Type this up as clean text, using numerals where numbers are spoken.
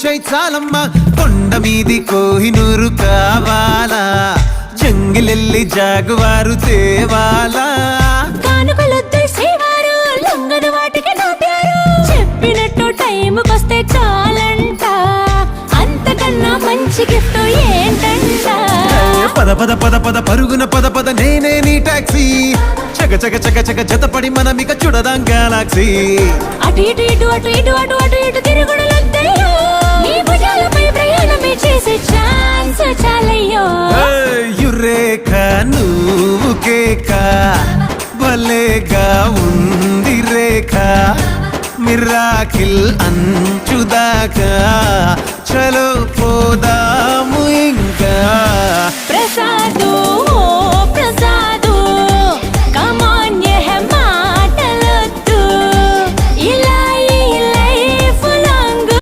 చాలమ్మా కొండ మీది కోహినూరు కావాలా జంగిలెల్లి జాగువారు తేవాలా కానుకలొద్దు సేవారు లొంగదు వాటికి నోటారు చెప్పినట్టు టైంకొస్తే చాలంట అంతకన్నా మంచి గిఫ్ట్ ఏంటంట పద పద పద పద పరుగున పద పద నేనే నీ టాక్సీ చక చక చక చక జతపడి మనమిక చూడదాం గెలాక్సీ అటు ఇటు ఇటు అటు ఇటు అటు అటు ఇటు తిరుగుడులొద్దయ్యో నీ భుజాలపై ప్రయాణమే చేసే ఛాన్స్ చాలయ్యో యురేఖ నువ్వు కేక భలేగా ఉంది రేఖ మిరాకిల్ అంచుదాకా చలో